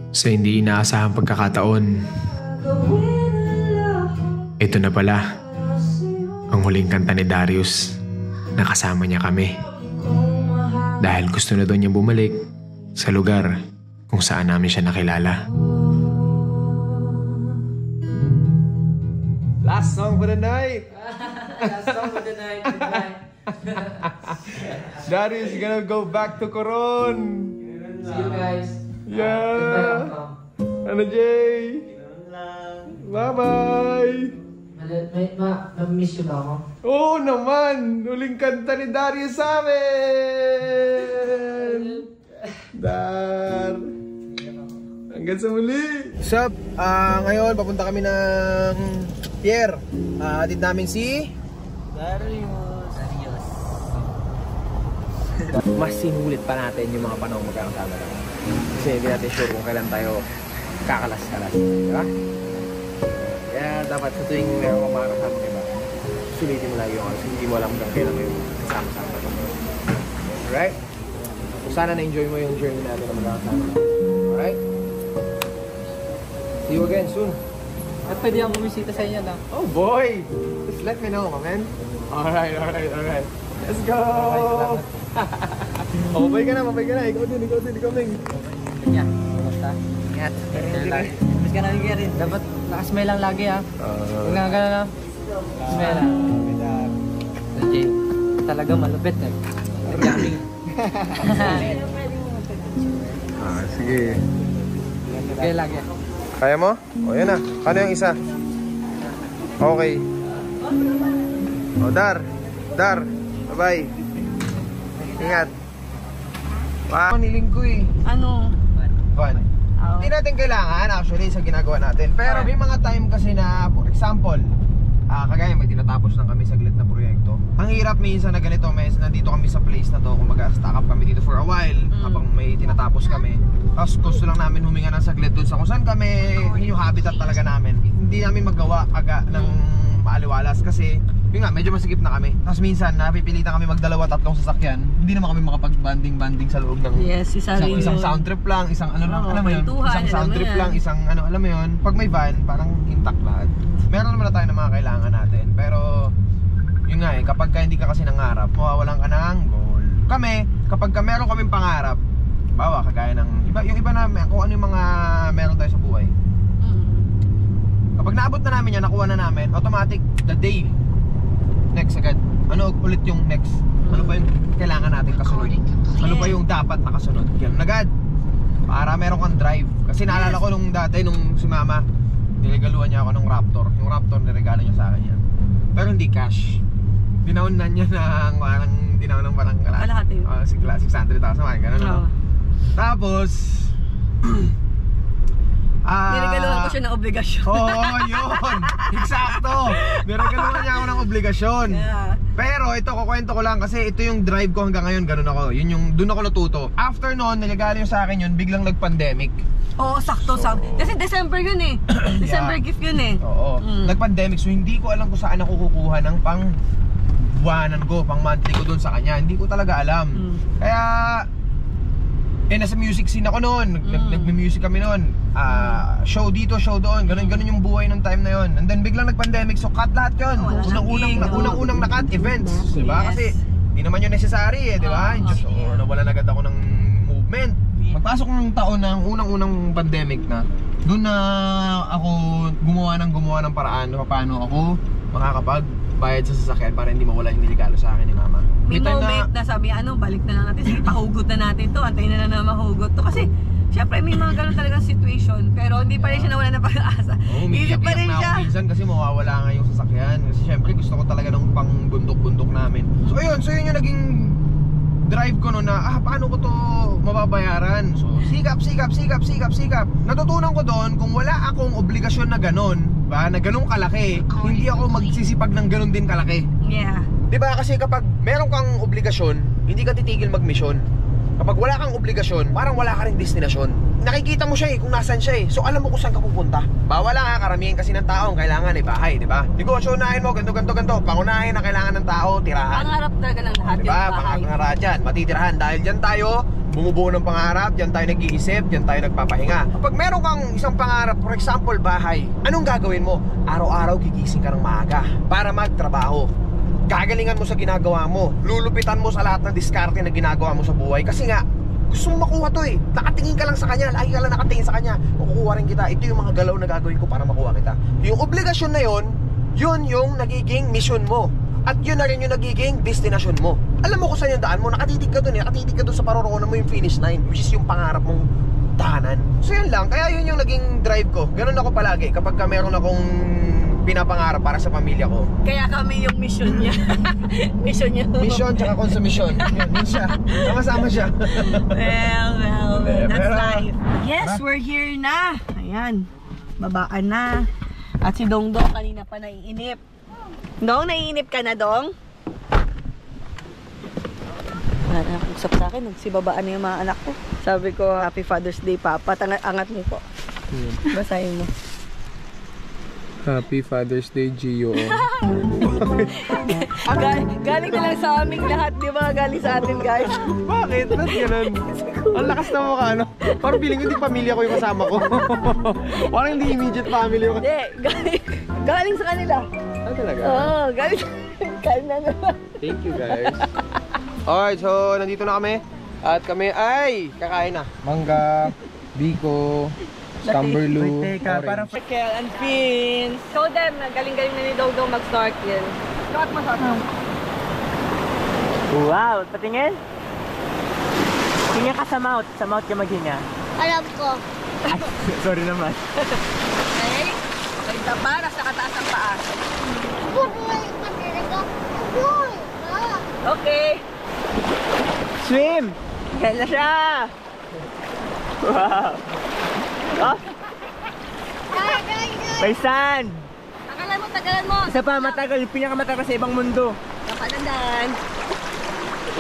Sa hindi inaasahang pagkakataon, ito na pala ang huling kanta ni Darius na kasama niya kami. Dahil gusto na daw niya bumalik sa lugar kung saan namin siya nakilala. Last song for the night! Last song for the night. Darius is gonna go back to Coron! See you guys. Yeah! Ano, Jay? Bye-bye! Ma-miss yun ako. Oo naman! Huling kanta ni Darius sa amin! Dar! Hanggang sa muli! Sup? Ngayon, papunta kami ng Pierre. Atid namin si... Darius. Mas sinulit pa natin yung mga panahon magkakasama lang. Kasi hindi natin sure kung kailan tayo kakalas-kalas. Diba? Kaya dapat sa tuwing meron kang makakasama iba, sulitin mo lagi yung oras. Hindi mo alam kung kailan mo yung kasama-sama. Alright? So sana na-enjoy mo yung journey natin na magkakasama. Alright? See you again soon. At pwede akong bumisita sa inyo lang. Oh boy! Just let me know, man. Alright. Let's go! Mabay ka na. Ikaw din, Ming. Kanya, basta. Ingat. Miss ka namin rin. Dapat nakasmile lang lagi ha. Huwag nga gano'n na. Smile lang. Jay, talaga malupit eh. Sige. Kaya lagi. Kaya mo? O yan na. Kano yung isa? Okay. O Dar. Bye-bye. Ingat. Niling ko eh. Ano? Van. Hindi natin kailangan actually sa ginagawa natin. Pero may mga time kasi na, for example, kagaya may tinatapos lang kami saglit na proyekto. Ang hirap minsan na ganito, nandito kami sa place na to, kumbaga stack up kami dito for a while habang may tinatapos kami. Tapos gusto lang namin huminga ng saglit dun sa kung saan kami, yun yung habitat talaga namin. Hindi namin magawa ng maaliwalas kasi yun nga, medyo masikip na kami. Tapos minsan, napipilitan kami magdalawa, tatlong sasakyan. Hindi naman kami makapag-banding sa loob ng isang sound trip lang, isang ano lang, alam mo yun? Isang sound trip lang, isang ano, alam mo yun? Pag may van, parang intact lahat. Meron naman na tayo ng mga kailangan natin. Pero, yun nga kapag hindi ka kasi nangarap, mawawalan ka ng goal. Kami, kapag meron kaming pangarap, bawa, kagaya ng, yung iba na, kung ano yung mga meron tayo sa buhay. Kapag naabot na namin yan, nakuha na namin, automatic, the day next agad. Ano ulit yung next? Ano pa yung kailangan natin kasunod? Ano pa yung dapat nakasunod? Yan agad. Para meron kang drive. Kasi naalala ko nung dati, nung si mama, niregaluhan niya ako ng Raptor. Yung Raptor, niregalo niya sa akin yan. Pero hindi cash. Dinaunan niya ng parang, dinaunan parang kalahati. 600,000, parang gano'n. No? Tapos, niregaluhan ko siya ng obligasyon. Oo, yun! Eksakto! Niregaluhan niya ako ng obligasyon. Pero ito, kukwento ko lang kasi ito yung drive ko hanggang ngayon, ganun ako. Yun yung, dun ako natuto. After noon, niregalo yung sa akin yun, biglang nag-pandemic. Oo, sakto. Kasi December yun eh. December gift yun eh. Oo. Nag-pandemic, so hindi ko alam kung saan ako kukuha ng pang buwanan ko, pang monthly ko dun sa kanya. Hindi ko talaga alam. Kaya, nasa music scene ako noon. Nagme-music kami noon. Show dito, show doon. Ganun yung buhay ng time na yon. And then biglang nag-pandemic, so cut lahat yun. Unang na-cut events. Diba? Kasi hindi naman yun necessary eh, diba? So, nawalan agad ako ng movement. Pagpasok ng taon ng unang pandemic na, doon na ako gumawa ng paraan paano ako makakapagbayad sa sasakyan para hindi mawala yung niligalo sa akin ni mama. May moment na sabi, balik na lang natin. Sige, pahugot na natin to. Antayin na lang na mahugot to. Kasi, syempre may mga ganun talagang situation. Pero hindi pa rin siya nawala ng pag-asa. Isip pa rin siya. Minsan kasi mawawala nga yung sasakyan. Kasi syempre gusto ko talaga ng pang bundok-bundok namin. So yun yung naging drive ko no na, paano ko to mababayaran? So, sikap. Natutunan ko doon, kung wala akong obligasyon na ganun, na ganun kalaki, hindi ako magsisipag ng ganun din kalaki. Yeah. Diba? Kasi kapag meron kang obligasyon, hindi ka titigil mag-mission. Kapag wala kang obligasyon, parang wala ka ring destinasyon. nakikita mo siya kung nasan siya So alam mo kung saan ka pupunta. Bawal lang karamihan kasi ng tao ang kailangan bahay, di ba? Negosyo unahin mo, ganto. Pangunahin ang kailangan ng tao, tirahan. Pangarap talaga ng lahat diba? yung bahay. Pangarap dyan, matitirahan. Dahil dyan tayo bumubuo ng pangarap, dyan tayo nag-iisip, dyan tayo nagpapahinga. Kapag meron kang isang pangarap, for example, bahay, anong gagawin mo? Araw-araw gigising ka ng maaga para magtrabaho. Gagalingan mo sa ginagawa mo. Lulupitan mo sa lahat ng diskarte na ginagawa mo sa buhay. Kasi nga, gusto mo makuha to Nakatingin ka lang sa kanya, lagi ka lang nakatingin sa kanya. Kukuha rin kita. Ito yung mga galaw na gagawin ko para makuha kita. Yung obligasyon na yun yung nagiging mission mo. At yun na rin yung nagiging destination mo. Alam mo kung saan yung daan mo, nakatitig ka dun nakatitig ka dun sa paroroonan mo yung finish line, which is yung pangarap mong tahanan. So yun lang, kaya yun yung naging drive ko. Ganun ako palagi kapag meron akong pinapangarap para sa pamilya ko. Kaya kami yung mission niya. Mission niya. Mission tsaka konsumisyon. Yun siya. Sama-sama siya. Well, that's Pero, life. Yes, we're here na. Ayan, babaan na. At si Dongdong kanina pa naiinip. Dong, naiinip ka na, Dong? Wala na akong usap sa akin. Nagsibabaan na yung mga anak ko. Sabi ko, Happy Father's Day, Papa. Angat mo po. Basahin mo. Happy Father's Day, Gio. Galing na lang sa aming lahat, di ba? Galing sa atin, guys. Bakit? Ba't ganun? Ang lakas na mukha, no? Parang feeling hindi pamilya ko yung kasama ko. Parang hindi immediate family yung Hindi, galing sa kanila. Ah, talaga? Oo, galing na naman. Thank you, guys. Alright, so nandito na kami. At kami ay kakain na. Mangga, biko, Scamberloo, orange. Kel and Pins. Show them, galing-galing na ni Dongdong mag-snorkel. Shot mo, shot mo. Wow, patingin. Hinga ka sa mouth ka maghinga. Alam ko. Ay, sorry naman. Okay? So, isa pa, nasa kataas ang paa. Okay. Swim! Kaya na siya! Wow! Oh! May sand! Tagalan mo. Isa pa, matagal. Yung pinakamatagal sa ibang mundo. Nakalandan.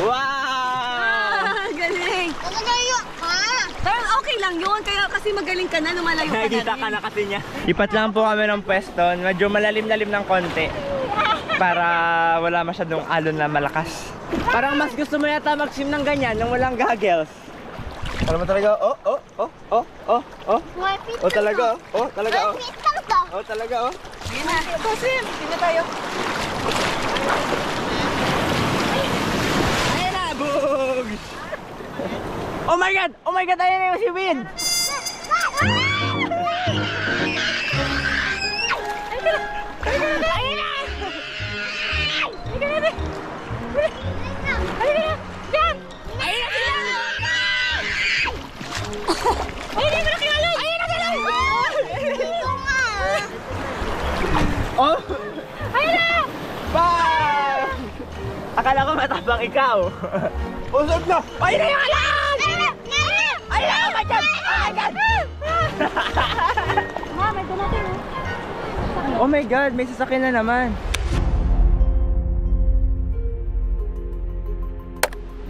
Wow! Galing. Pero okay lang yun, kaya kasi magaling ka na, lumalayo ka na rin. Nakikita ka na kasi niya. Ipat lang po kami ng pwesto. Medyo malalim-lalim ng konti. Para wala masyadong alon na malakas. Parang mas gusto mo yata mag-swim ng ganyan nang walang goggles. Alam mo talaga, oh talaga, oh talaga, oh talaga, oh. Sige na, swim. Sige tayo. Ayun na, boog! Oh my God! Oh my God! Ayun na yung si Win! Oh! Ayun na! Bye! Akala ko matapang ikaw. Usap na! Ayun na yung alam! Ayun na! Oh my God! Oh my God! Oh my God! May sasakyan na naman.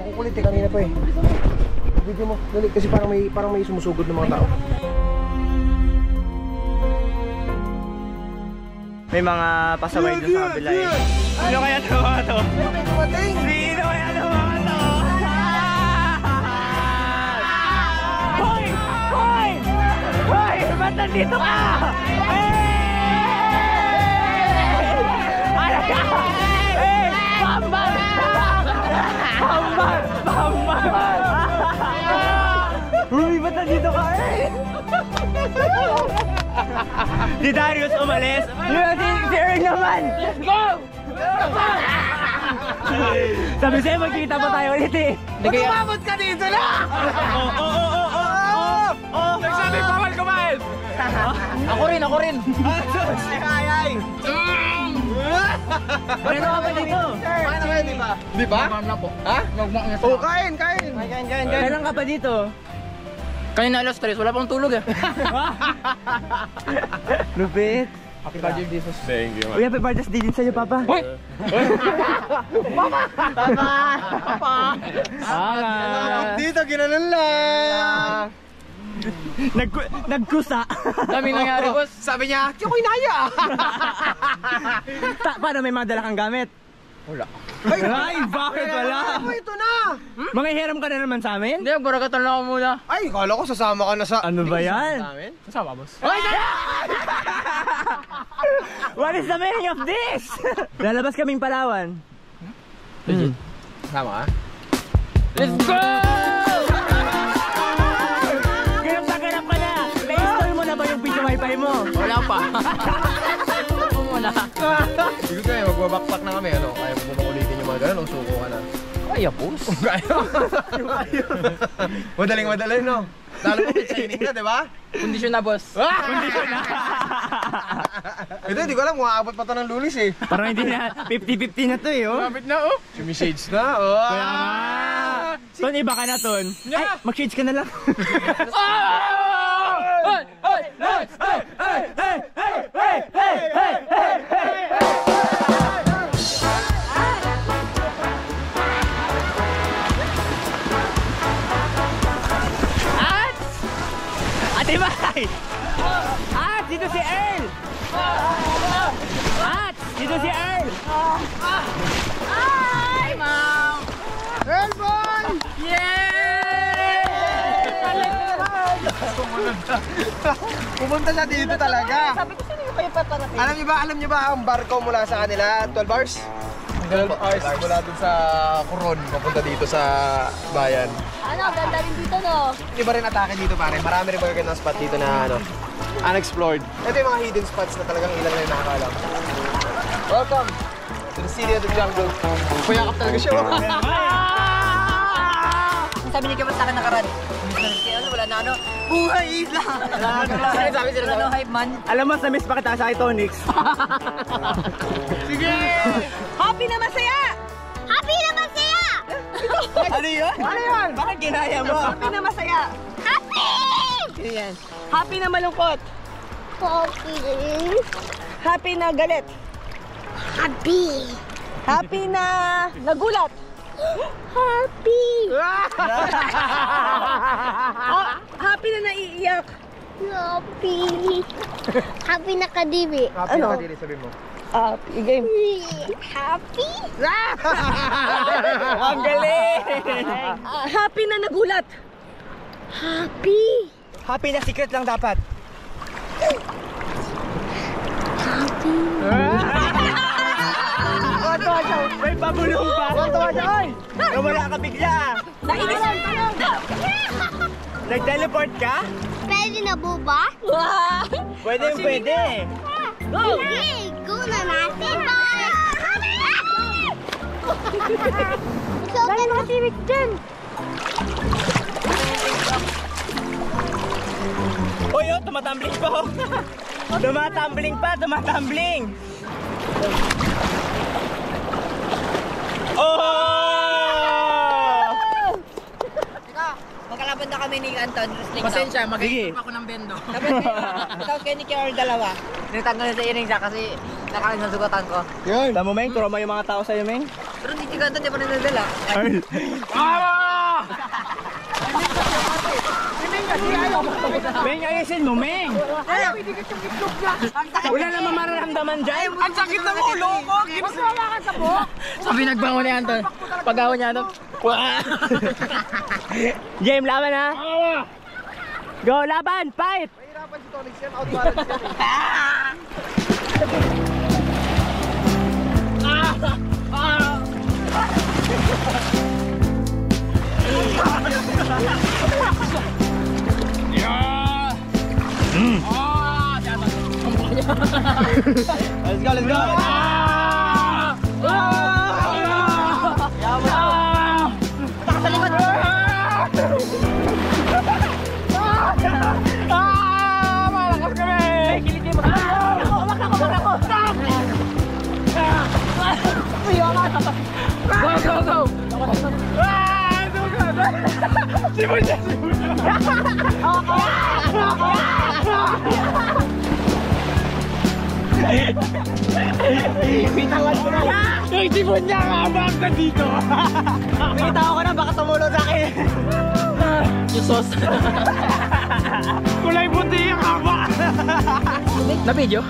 Nakukulit kanina pa Video mo, dali kasi parang may sumusugod ng mga tao. May mga pasaway doon sa kabila eh. Sino kaya ito mga to? Sino kaya ito mga to? Hoy! Hoy! Hoy! Ba't nandito ka? Ano ka? Bambal! Bambal! Bambal! Uy! Ba't nandito ka? Si Darius umalis. Si Eric naman. Let's go! Sabi sa'yo, magkita pa tayo ulit eh. Umabot ka dito na! Nagsabi bawal kumain! Ako rin. Si Kayay! Ano ka ba dito? Paano kayo, di ba? Di ba? Ha? Oo, kain! Kailan ka pa dito? Kanina alas 3, wala pang tulog eh. Lupit. Happy birthday, Jesus. Thank you. Uy, happy birthday din sa'yo, Papa. Hoy! Papa! Dito, ginanon lang! Nagkusa. Daming nangyari, boss. Sabi niya, di ako inaya. Paano may mga dala kang gamit? Wala. Ay, bakit wala? Ito na. Mga hiram ka na naman sa amin? Hindi, baragatan lang ako muna. Ay, kala ko sasama ka na sa... Ano ba yan? Kasama, boss. What is the meaning of this? Lalabas kaming Palawan. Sama ka? Let's go! Ganap na ganap ka na! Na-install mo na ba yung piso wifi mo? Wala pa. Wala. Hindi ko kaya, magbabakpak na kami. Ano? Kaya mo bang ulitin yung mga ganun o suko ka na? Kaya, boss. Madaling, no? Lalo mo shining na, di ba? Kondisyon na, boss. Kondisyon na! Ito, hindi ko alam kung aabot pa ito ng lulis eh. Parang hindi na, 50-50 na to eh, oh. Kapit na, oh. Sumi-shades na, oh. Kaya nga! Ton, iba ka na, Ton. Ay, mag-shades ka na lang. Hey! Hey! Hey! Hey! Hey! Hey! Hey! Hey! Hey! Hey! Ate May! At! Dito si Earl! At! Dito si Earl! Hi, ma'am! Earl boy! Yay! Pumunta siya dito talaga. Sabi ko, sino yung kayo paparating? Alam niyo ba ang barko mula sa kanila? 12 hours? 12 hours mula dun sa Coron, papunta dito sa bayan. Ano, ganda rin dito, no? Iba rin atake dito pare. Marami rin magagandang spot dito na ano, unexplored. Ito yung mga hidden spots na talagang ilan na yung nakakaalam. Welcome to the city of the jungle. Payakap talaga siya. Sabi ni Kevin sa akin nakaraan. Wala na ano. Buhay isla! Sabi sila ano, hype man. Alam mo, sa miss pa kita sa Itonix. Sige! Happy na masaya! Happy na masaya! Ano yun? Ano yun? Bakit ginaya mo? Happy na masaya! Happy! Yan. Happy na malungkot. Happy. Happy na galit. Happy. Happy na nagulat. Happy. Happy na naiiyak. Happy. Happy na kadiri. Happy na kadiri, sabi mo. Happy game. Happy. Ang galing! Happy na nagulat. Happy. Happy na secret lang dapat. Happy. May pabulong pa. Nawala ka bigla. Nainis. Nag-teleport ka? Pwede na buba? Pwede yung pwede. Go! Okay, go na natin, boys! So, can I see it done? Uy, oh, tumatambling pa oh. Tumatambling pa, tumatambling. Oh! Magkalaban na kami ni Anton. Pasensya, Sige. mag-iip ako ng bendo. Tapos kay Nicky or dalawa. Tinitanggal na sa earring siya kasi nakain sa sugatan ko. Yun. Tama, Meng, turo mo yung mga tao sa'yo, Meng. Pero hindi si Anton, di pa rin nadala. Earl. Meng, ayusin mo, Meng. Wala naman mararamdaman dyan. Ang sakit ng ulo ko! Maswala ka sa buhok! Sabi nagbango ni Anton. Pag-awa niya, Anton. Game, laban ha. Go, laban, fight. Mahirapan si Tonix yan, out-balance yan. Let's go, let's go. Malakas kami! Kiligin mo! Wag ako! Go, go, go! Sibol niya! Bitawan ko na. Yung sibol niya kabang ka dito! Bitawan ko na, baka tumulong sa akin. Yung sauce. Kulay puti yung haba. Na video?